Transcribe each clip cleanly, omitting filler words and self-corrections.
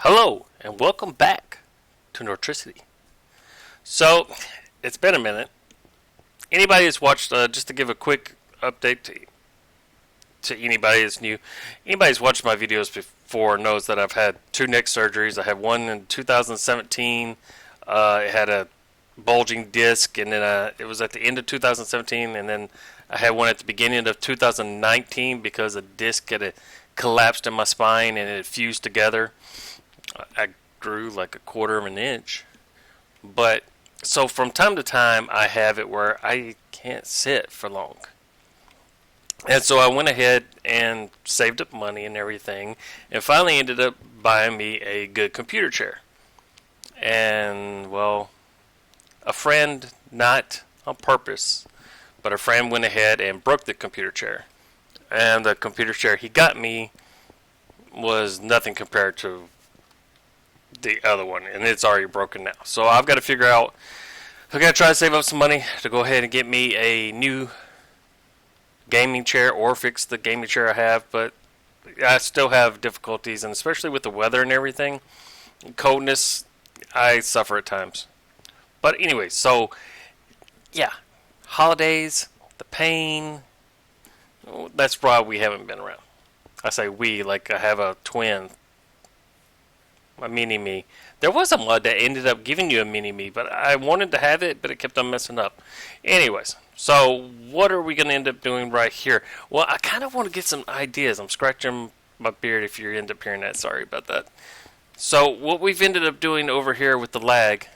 Hello, and welcome back to Nortricity. So, it's been a minute. Anybody who's watched, just to give a quick update to anybody that's new, anybody who's watched my videos before knows that I've had two neck surgeries. I had one in 2017. I had a bulging disc, and then it was at the end of 2017, and then I had one at the beginning of 2019 because a disc had collapsed in my spine and it fused together. I grew like a quarter of an inch. But so from time to time I have it where I can't sit for long. And so I went ahead and saved up money and everything and finally ended up buying me a good computer chair. And well, a friend, not on purpose, but a friend went ahead and broke the computer chair. And the computer chair he got me was nothing compared to the other one, and it's already broken now. So I've got to figure out, I've got to try to save up some money to go ahead and get me a new gaming chair or fix the gaming chair I have, but I still have difficulties, and especially with the weather and everything, coldness, I suffer at times. But anyway, so yeah, holidays, the pain, that's why we haven't been around. I say we, like I have a twin, a mini-me. There was a mod that ended up giving you a mini-me, but I wanted to have it, but it kept on messing up. Anyways, so what are we going to end up doing right here? Well, I kind of want to get some ideas. I'm scratching my beard if you end up hearing that. Sorry about that. So what we've ended up doing over here with the lag,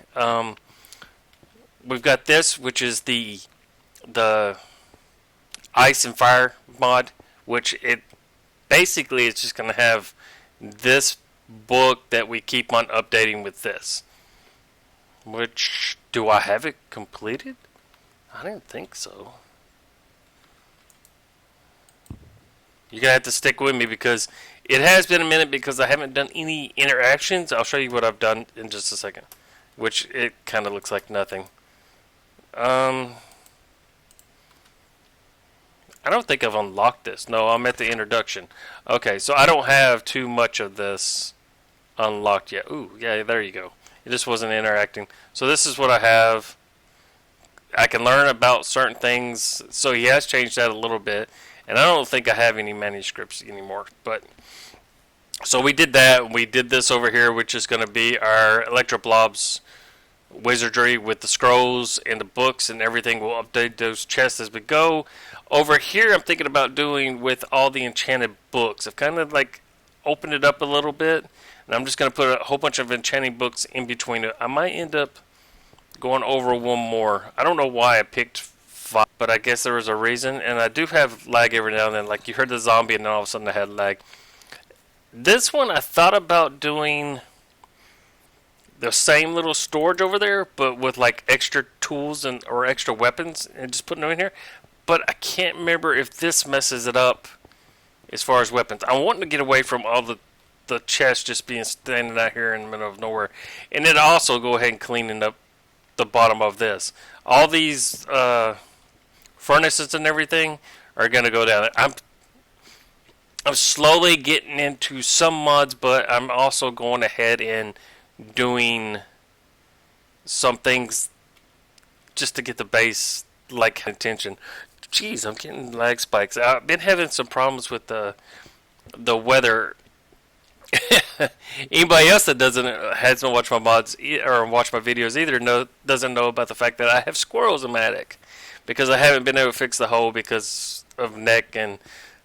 we've got this, which is the Ice and Fire mod, which it basically is just going to have this book that we keep on updating with this. Which, do I have it completed? I didn't think so. You're going to have to stick with me because it has been a minute because I haven't done any interactions. I'll show you what I've done in just a second. Which it kind of looks like nothing. I don't think I've unlocked this. No, I'm at the introduction. Okay, so I don't have too much of this unlocked yet. Ooh, yeah, there you go. It just wasn't interacting. So this is what I have. I can learn about certain things. So he has changed that a little bit. And I don't think I have any manuscripts anymore. But so we did that. We did this over here, which is going to be our Electroblob's wizardry with the scrolls and the books and everything. We'll update those chests as we go. Over here, I'm thinking about doing with all the enchanted books. I've kind of like opened it up a little bit, and I'm just going to put a whole bunch of enchanting books in between it. I might end up going over one more. I don't know why I picked 5, but I guess there was a reason. And I do have lag every now and then. Like you heard the zombie, and then all of a sudden I had lag. This one, I thought about doing the same little storage over there, but with like extra tools and or extra weapons, and just putting them in here. But I can't remember if this messes it up as far as weapons. I'm wanting to get away from all the chests just being standing out here in the middle of nowhere. And then also go ahead and cleaning up the bottom of this. All these furnaces and everything are going to go down. I'm slowly getting into some mods, but I'm also going ahead and doing some things just to get the base like attention. Jeez, I'm getting lag spikes. I've been having some problems with the weather. Anybody else that hasn't watched my mods or watched my videos either doesn't know about the fact that I have squirrels in my attic because I haven't been able to fix the hole because of neck and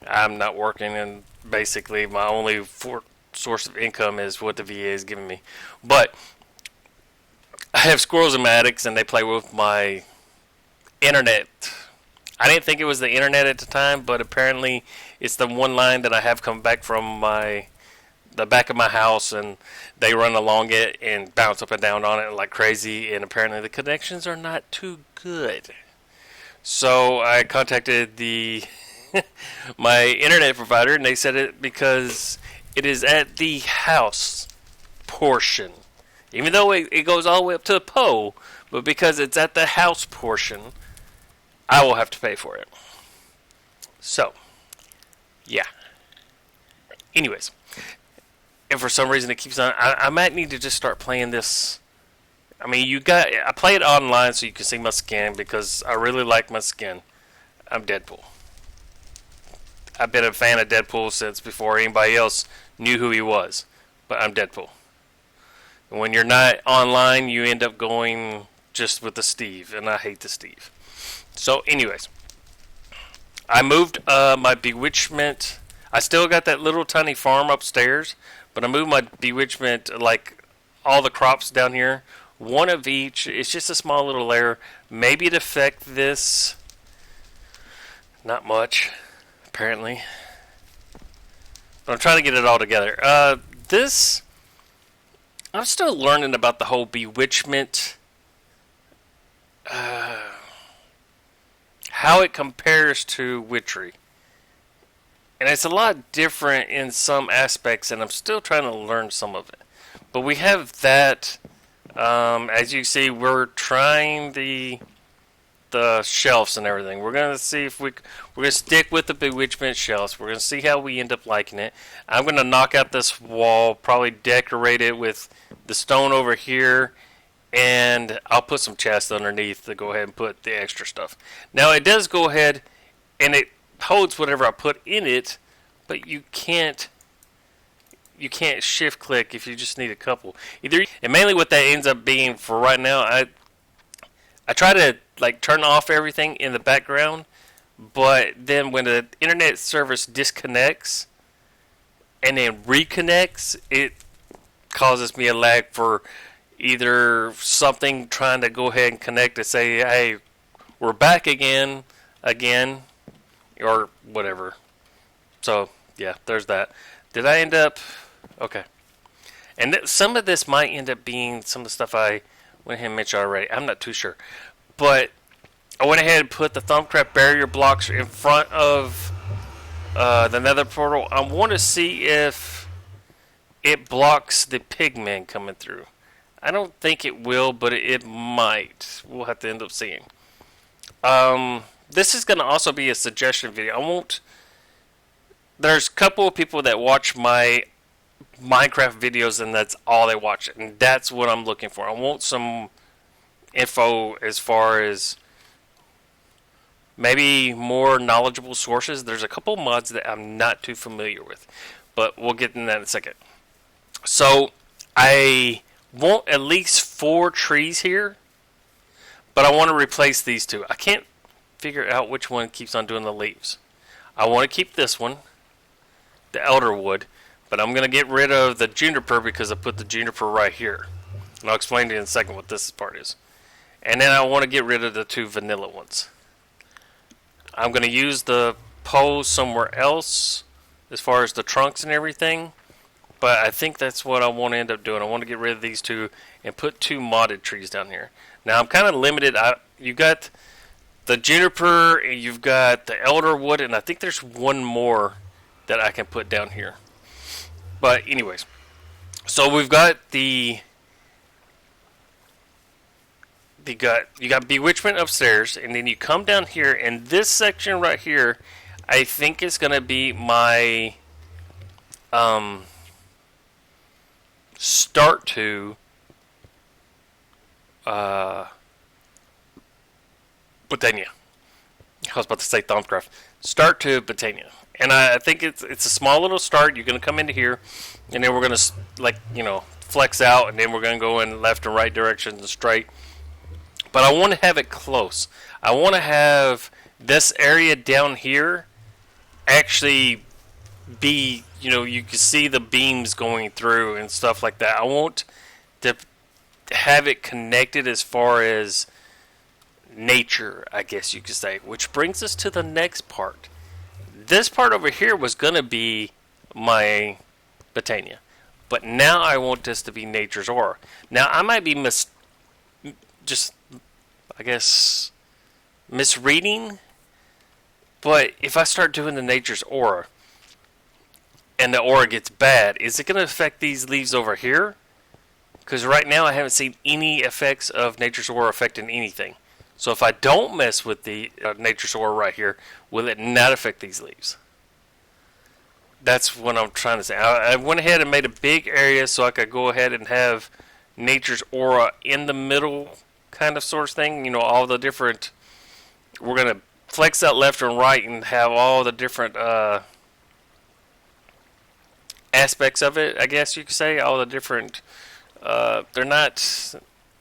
I'm not working, and basically my only source of income is what the VA is giving me. But I have squirrels in my attics and they play with my internet. I didn't think it was the internet at the time, but apparently it's the one line that I have come back from the back of my house, and they run along it and bounce up and down on it like crazy, and apparently the connections are not too good. So I contacted my internet provider, and they said it because it is at the house portion. Even though it goes all the way up to the pole, but because it's at the house portion, I will have to pay for it. So, yeah. Anyways, and for some reason it keeps on. I might need to just start playing this. I mean, I play it online so you can see my skin because I really like my skin. I'm Deadpool. I've been a fan of Deadpool since before anybody else knew who he was. But I'm Deadpool. And when you're not online, you end up going just with the Steve, and I hate the Steve. So, anyways, I moved my Bewitchment. I still got that little tiny farm upstairs, but I moved my Bewitchment, like all the crops down here. One of each. It's just a small little layer. Maybe it affect this. Not much, apparently. But I'm trying to get it all together. I'm still learning about the whole Bewitchment. How it compares to Witchery. And it's a lot different in some aspects, and I'm still trying to learn some of it. But we have that. As you see, we're trying the shelves and everything. We're going to see if we're going to stick with the Bewitchment shelves. We're going to see how we end up liking it. I'm going to knock out this wall, probably decorate it with the stone over here, and I'll put some chests underneath to go ahead and put the extra stuff. Now it does go ahead and it holds whatever I put in it, but you can't shift click if you just need a couple. And mainly what that ends up being for right now, I try to like turn off everything in the background, but then when the internet service disconnects and then reconnects, it causes me a lag for either something trying to go ahead and connect to say, hey, we're back again, or whatever. So, yeah, there's that. Did I end up... Okay. And some of this might end up being some of the stuff I went ahead and mentioned already. I'm not too sure. But I went ahead and put the Thumbcraft barrier blocks in front of the nether portal. I want to see if it blocks the pigmen coming through. I don't think it will, but it might. We'll have to end up seeing. This is going to also be a suggestion video. There's a couple of people that watch my Minecraft videos and that's all they watch. And that's what I'm looking for. I want some info as far as maybe more knowledgeable sources. There's a couple mods that I'm not too familiar with. But we'll get into that in a second. So, I want at least 4 trees here. But I want to replace these 2. I can't figure out which one keeps on doing the leaves. I want to keep this one, the elderwood, but I'm going to get rid of the juniper because I put the juniper right here. And I'll explain to you in a second what this part is. And then I want to get rid of the 2 vanilla ones. I'm going to use the poles somewhere else as far as the trunks and everything. But I think that's what I want to end up doing. I want to get rid of these 2 and put 2 modded trees down here. Now I'm kind of limited. You got the juniper, and you've got the elderwood, and I think there's one more that I can put down here. But anyways, so we've got you got Bewitchment upstairs, and then you come down here, and this section right here, I think is going to be my start to Botania. I was about to say Thumbcraft. Start to Botania. And I think it's a small little start. You're going to come into here, and then we're going to, flex out, and then we're going to go in left and right directions and straight. But I want to have it close. I want to have this area down here actually be, you can see the beams going through and stuff like that. I want to have it connected as far as nature, I guess you could say. Which brings us to the next part. This part over here was going to be my Botania. But now I want this to be nature's aura. Now I might be misreading. But if I start doing the nature's aura and the aura gets bad, is it going to affect these leaves over here? Because right now I haven't seen any effects of nature's aura affecting anything. So if I don't mess with the nature's aura right here, will it not affect these leaves? That's what I'm trying to say. I went ahead and made a big area so I could go ahead and have nature's aura in the middle, kind of sort of thing. You know, all the different. We're gonna flex out left and right and have all the different aspects of it. I guess you could say all the different. They're not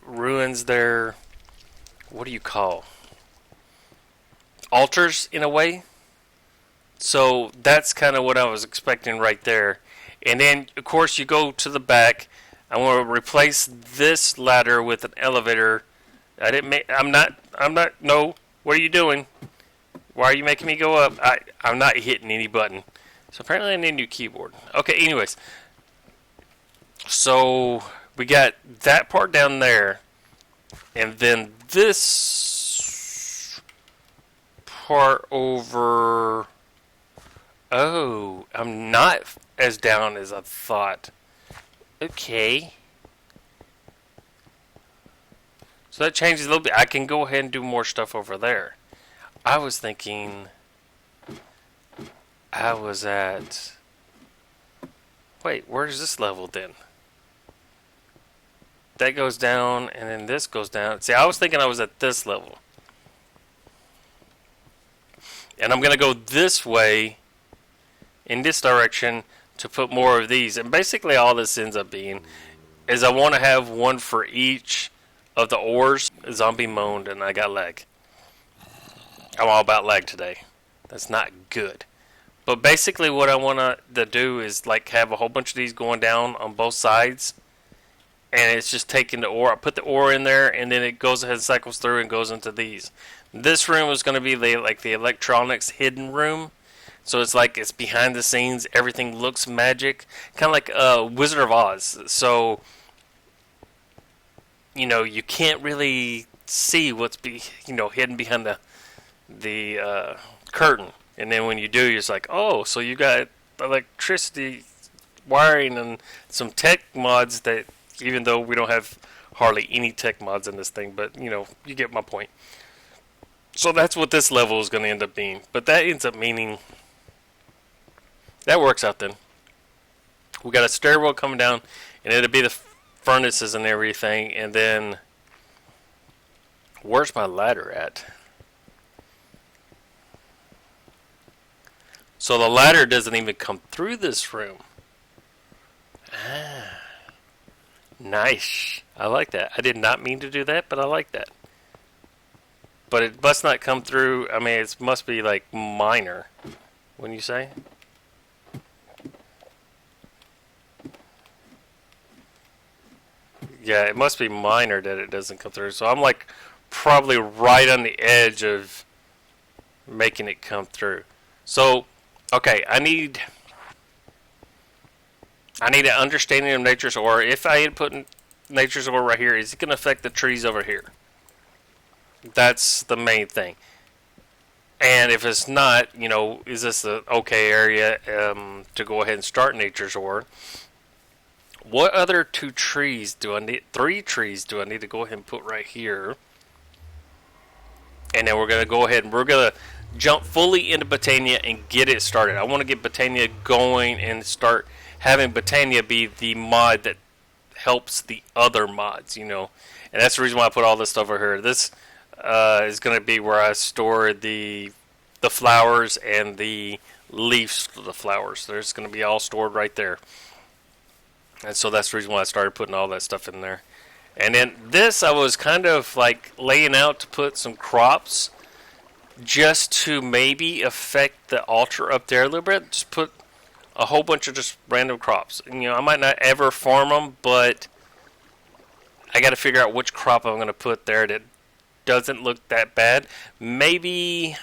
ruins. They're what do you call altars in a way. So that's kind of what I was expecting right there. And then, of course, you go to the back. I want to replace this ladder with an elevator. I didn't make. I'm not. No. What are you doing? Why are you making me go up? I'm not hitting any button. So apparently I need a new keyboard. Okay. Anyways, so we got that part down there, and then this part over. Oh, I'm not as down as I thought. Okay. So that changes a little bit. I can go ahead and do more stuff over there. I was thinking I was at... Wait, where's this level then? That goes down, and then this goes down. See, I was thinking I was at this level. And I'm going to go this way in this direction to put more of these. And basically all this ends up being is I want to have one for each of the ores. Zombie moaned and I got lag. I'm all about lag today. That's not good. But basically what I want to do is like have a whole bunch of these going down on both sides. And it's just taking the ore. I put the ore in there and then it goes ahead and cycles through and goes into these. This room is going to be like the electronics hidden room. So it's like it's behind the scenes. Everything looks magic. Kind of like Wizard of Oz. So, you know, you can't really see what's hidden behind the curtain. And then when you do, you're just like, oh, so you got electricity wiring and some tech mods that, even though we don't have hardly any tech mods in this thing, but, you know, you get my point. So that's what this level is going to end up being. But that ends up meaning... That works out then. We got a stairwell coming down, and it'll be the furnaces and everything. And then, where's my ladder at? So the ladder doesn't even come through this room. Ah, nice. I like that. I did not mean to do that, but I like that. But it must not come through. I mean, it must be like minor. Wouldn't you say? Yeah, it must be minor that it doesn't come through. So I'm like probably right on the edge of making it come through. So, okay, I need an understanding of nature's aura. If I had put nature's aura right here, is it going to affect the trees over here? That's the main thing. And if it's not, you know, is this an okay area to go ahead and start nature's aura? What other 2 trees do I need? 3 trees do I need to go ahead and put right here? And then we're going to go ahead and we're going to jump fully into Botania and get it started. I want to get Botania going and start having Botania be the mod that helps the other mods, you know. And that's the reason why I put all this stuff over here. This is going to be where I store the flowers and the leaves of the flowers. They're just going to be all stored right there. And so that's the reason why I started putting all that stuff in there. And then this I was kind of like laying out to put some crops just to maybe affect the altar up there a little bit. Just put a whole bunch of just random crops. And, you know, I might not ever farm them, but I got to figure out which crop I'm going to put there that doesn't look that bad. Maybe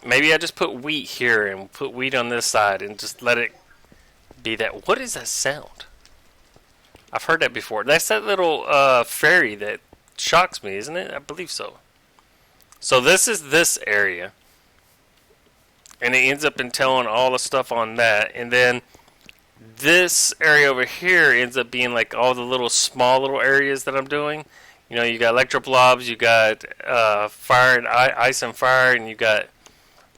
I just put wheat here and put wheat on this side and just let it be that. What is that sound? I've heard that before. That's that little fairy that shocks me, isn't it? I believe so. So this is this area. And it ends up in telling all the stuff on that. And then this area over here ends up being like all the little small little areas that I'm doing. You know, you got electro blobs, you got fire and ice and fire, and you got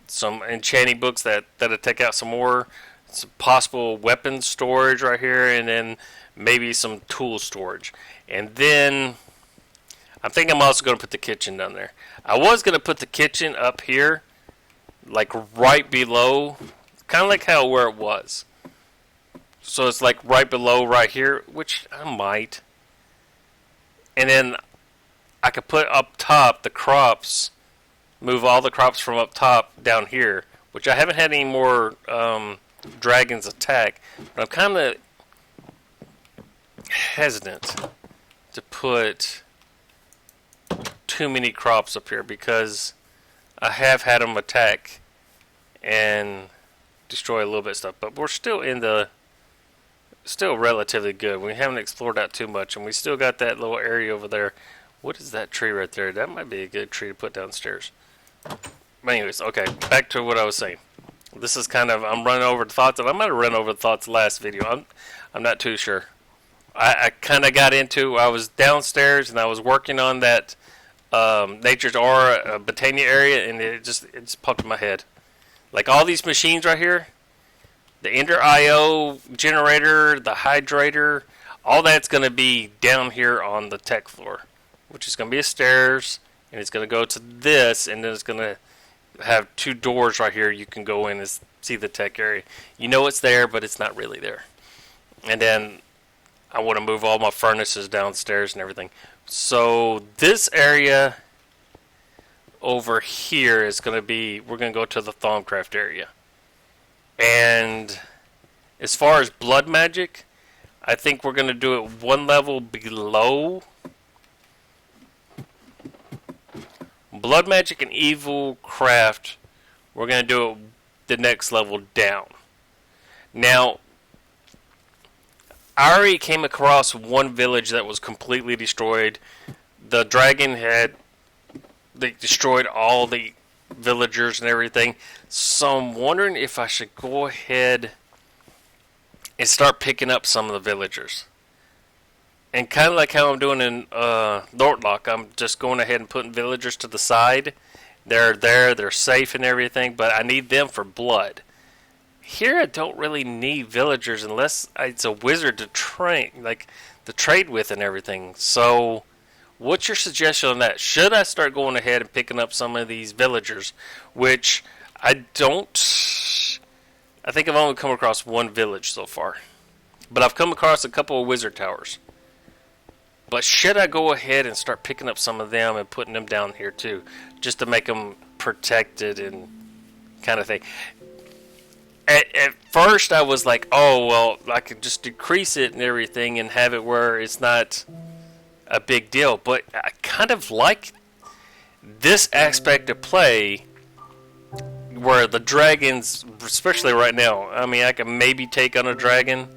some enchanting books that'll take out some more, some possible weapon storage right here, and then maybe some tool storage. And then I think I'm also going to put the kitchen down there. I was going to put the kitchen up here, like right below, kind of like how where it was. So it's like right below right here, which I might. And then I could put up top the crops, move all the crops from up top down here, which I haven't had any more dragons attack, but I'm kind of hesitant to put too many crops up here because I have had them attack and destroy a little bit of stuff, but we're still still relatively good. We haven't explored out too much, and we still got that little area over there. What is that tree right there? That might be a good tree to put downstairs. But anyways, okay, back to what I was saying. This is kind of, I'm running over the thoughts, and I might have run over the thoughts last video. I'm not too sure. I kind of got into, I was downstairs, and I was working on that Nature's Aura Botania area, and it just popped in my head. Like all these machines right here, the Ender IO generator, the hydrator, all that's going to be down here on the tech floor, which is going to be a stairs, and it's going to go to this, and then it's going to have two doors right here. You can go in and see the tech area. You know it's there, but it's not really there. And then I want to move all my furnaces downstairs and everything. So this area over here is going to be, we're going to go to the Thaumcraft area. And as far as blood magic, I think we're going to do it one level below. Blood magic and evil craft, we're going to do it the next level down. Now, I already came across one village that was completely destroyed. The dragon they destroyed all the villagers and everything. So I'm wondering if I should go ahead and start picking up some of the villagers. And kind of like how I'm doing in Nortlock, I'm just going ahead and putting villagers to the side. They're there, they're safe and everything, but I need them for blood. Here I don't really need villagers unless it's a wizard to trade with and everything. So what's your suggestion on that? Should I start going ahead and picking up some of these villagers? Which I think I've only come across one village so far. But I've come across a couple of wizard towers. But should I go ahead and start picking up some of them and putting them down here too? Just to make them protected and kind of thing. At first I was like, oh, well, I could just decrease it and everything and have it where it's not a big deal. But I kind of like this aspect of play where the dragons, especially right now, I mean, I can maybe take on a dragon,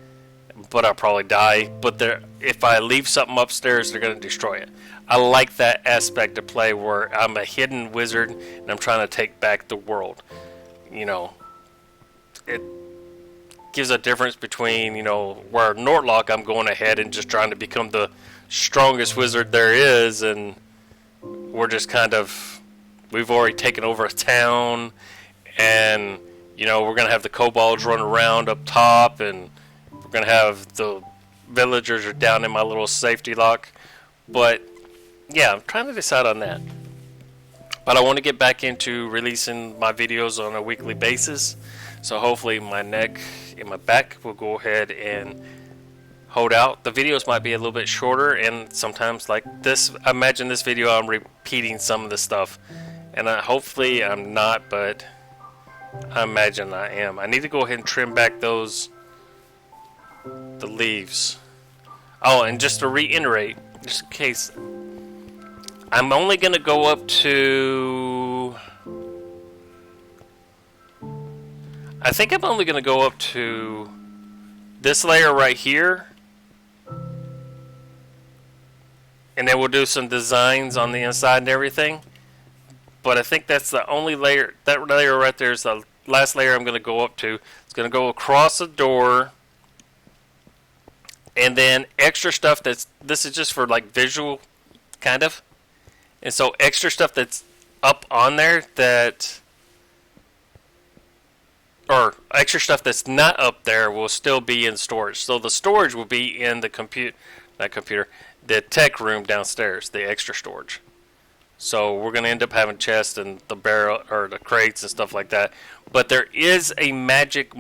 but I'll probably die. But if I leave something upstairs, they're going to destroy it. I like that aspect of play where I'm a hidden wizard and I'm trying to take back the world. You know, it gives a difference between, where Nortlock I'm going ahead and just trying to become the strongest wizard there is, and we're just we've already taken over a town, and, we're going to have the kobolds run around up top, and we're going to have the villagers are down in my little safety lock. But, yeah, I'm trying to decide on that. But I want to get back into releasing my videos on a weekly basis. So hopefully my neck and my back will go ahead and hold out. The videos might be a little bit shorter, and sometimes like this, I imagine this video I'm repeating some of the stuff. And hopefully I'm not, but I imagine I am. I need to go ahead and trim back the leaves. Oh, and just to reiterate, just in case, I'm only going to go up to... I think I'm only going to go up to this layer right here. And then we'll do some designs on the inside and everything. But I think that's the only layer. That layer right there is the last layer I'm going to go up to. It's going to go across the door. And then extra stuff this is just for like visual, kind of. And so extra stuff that's up on there that or extra stuff that's not up there will still be in storage. So the storage will be in the the tech room downstairs, the extra storage. So we're going to end up having chests and the barrel or the crates and stuff like that. But there is a magic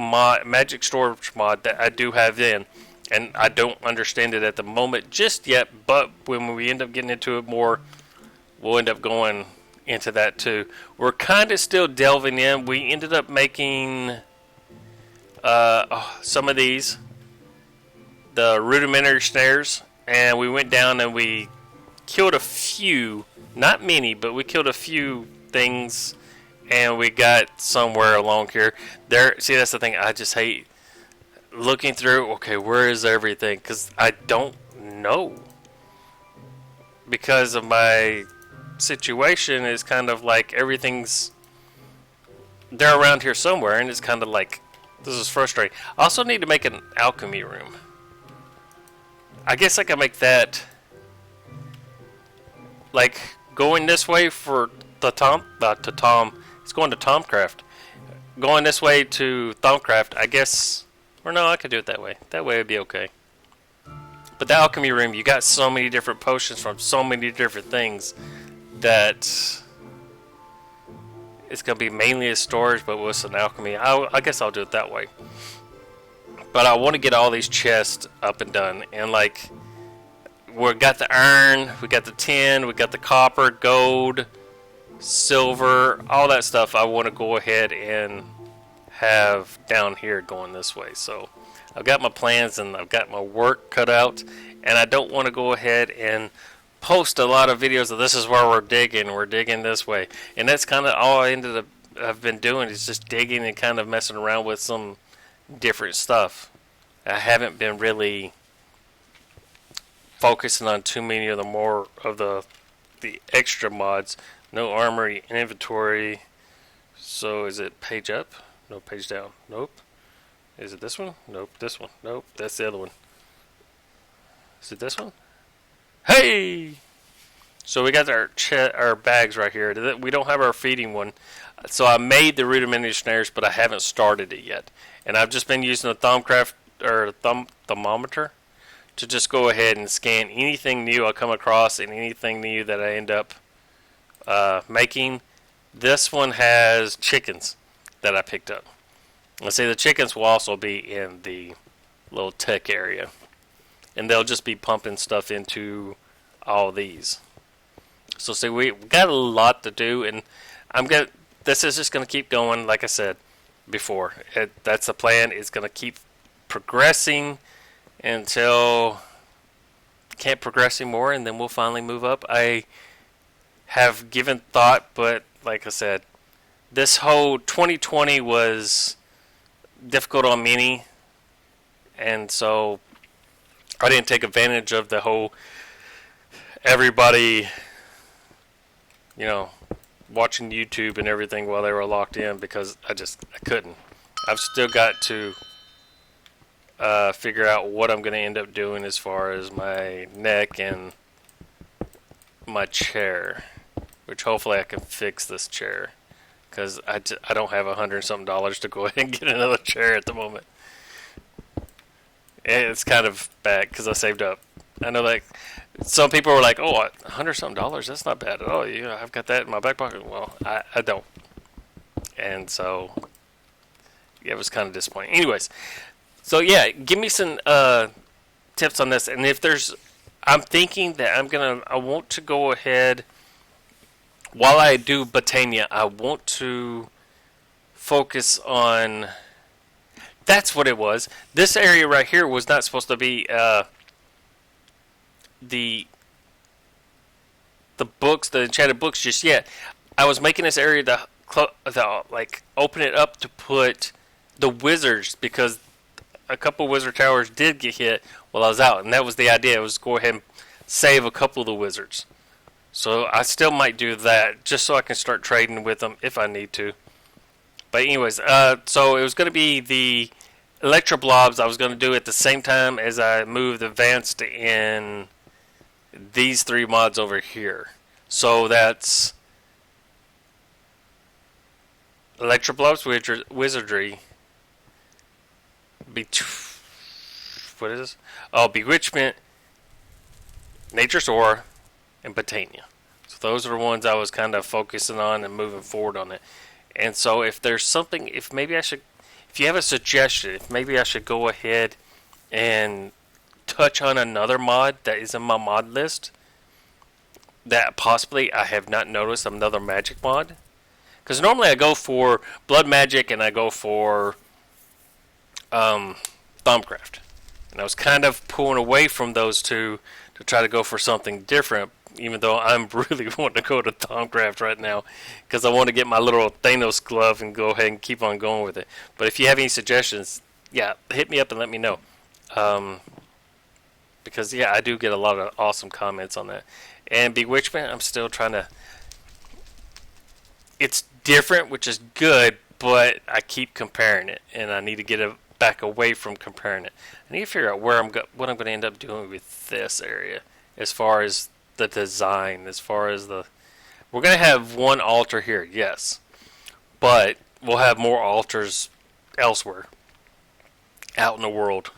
storage mod that I do have in, and I don't understand it at the moment just yet. But when we end up getting into it more, we'll end up going into that too. We're kind of still delving in. We ended up making some of these, the rudimentary snares, and we went down and we killed a few, not many, but we killed a few things, and we got somewhere along here. See, that's the thing. I just hate looking through. Okay, where is everything? Because I don't know. Because of my situation, is kind of like everything's they're around here somewhere, and it's kind of like this is frustrating. I also need to make an alchemy room. I guess I can make that like going this way for the it's going to Tomcraft. Going this way to Thaumcraft, I guess, or no, I could do it that way. That way it'd be okay. But the alchemy room, you got so many different potions from so many different things that it's going to be mainly a storage, but with some alchemy. I guess I'll do it that way. But I want to get all these chests up and done. And like, we got the iron, we got the tin, we got the copper, gold, silver, all that stuff I want to go ahead and have down here going this way. So I've got my plans and I've got my work cut out, and I don't want to go ahead and post a lot of videos of this is where we're digging this way. And that's kind of all I've been doing is just digging and kind of messing around with some different stuff. I haven't been really focusing on too many of the extra mods. No armory inventory. So is it page up? No, page down. Nope. Is it this one? Nope. This one. Nope. That's the other one. Is it this one? Hey! So we got our bags right here. We don't have our feeding one. So I made the rudimentary snares, but I haven't started it yet. And I've just been using the thermometer to just go ahead and scan anything new I come across and anything new that I end up making. This one has chickens that I picked up. Let's see, the chickens will also be in the little tech area, and they'll just be pumping stuff into all these. So see, we got a lot to do, and this is just gonna keep going. Like I said before, that's the plan. It's gonna keep progressing until can't progress anymore, and then we'll finally move up. I have given thought, but like I said, this whole 2020 was difficult on many, and so I didn't take advantage of the whole everybody, watching YouTube and everything while they were locked in, because I couldn't. I've still got to figure out what I'm going to end up doing as far as my neck and my chair, which hopefully I can fix this chair, because I don't have $100-something to go ahead and get another chair at the moment. And it's kind of bad because I saved up. I know that some people were like, "Oh, $100-something, that's not bad at all." Yeah, I've got that in my back pocket. Well, I don't, and so yeah, it was kind of disappointing. Anyways, so yeah, give me some tips on this, and if I'm thinking that I want to go ahead while I do Botania. I want to focus on. That's what it was. This area right here was not supposed to be the books, the enchanted books just yet. I was making this area to open it up to put the wizards, because a couple wizard towers did get hit while I was out, and that was the idea. It was go ahead and save a couple of the wizards. So I still might do that just so I can start trading with them if I need to. But anyways, so it was going to be the Electro Blobs I was going to do at the same time as I moved Advanced in these three mods over here. So that's Electro Blobs Wizardry, what is this? Oh, Bewitchment, Nature's Aura, and Botania. So those are the ones I was kind of focusing on and moving forward on it. And so if there's something, if you have a suggestion, if maybe I should go ahead and touch on another mod that is in my mod list that possibly I have not noticed, another magic mod. Because normally I go for blood magic and I go for Thaumcraft. And I was kind of pulling away from those two to try to go for something different, even though I'm really wanting to go to Thaumcraft right now because I want to get my little Thanos glove and go ahead and keep on going with it. But if you have any suggestions, yeah, hit me up and let me know. Because, yeah, I do get a lot of awesome comments on that. And Bewitchment, I'm still trying to... It's different, which is good, but I keep comparing it, and I need to get it back away from comparing it. I need to figure out what I'm going to end up doing with this area as far as the design, as far as the... We're going to have one altar here, yes, but we'll have more altars elsewhere out in the world,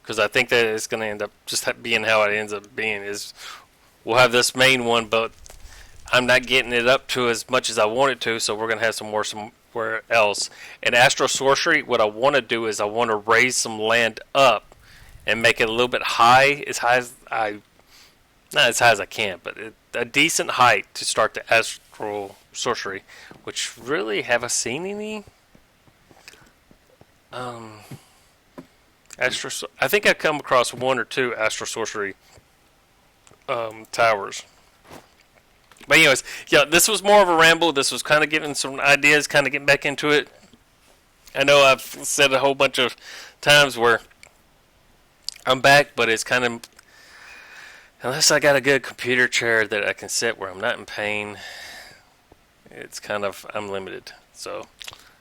because I think that it's going to end up just being how it ends up being. Is we'll have this main one, but I'm not getting it up to as much as I want it to, so we're going to have some more somewhere else. And Astral Sorcery, what I want to do is I want to raise some land up and make it a little bit high as I... Not as high as I can, but a decent height to start the Astral Sorcery, which really haven't seen any... I think I come across one or two Astral Sorcery towers. But anyways, yeah, this was more of a ramble. This was kind of giving some ideas, kind of getting back into it. I know I've said a whole bunch of times where I'm back, but it's kind of... Unless I got a good computer chair that I can sit where I'm not in pain, it's kind of... I'm limited. So,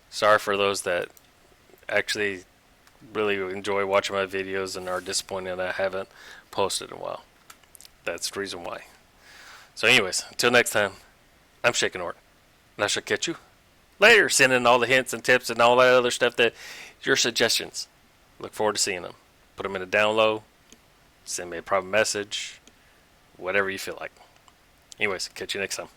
sorry for those that actually really enjoy watching my videos and are disappointed that I haven't posted in a while. That's the reason why. So anyways, until next time, I'm Shaken Ort, and I shall catch you later, sending all the hints and tips and all that other stuff, that your suggestions. Look forward to seeing them. Put them in a down low, send me a private message, whatever you feel like. Anyways, catch you next time.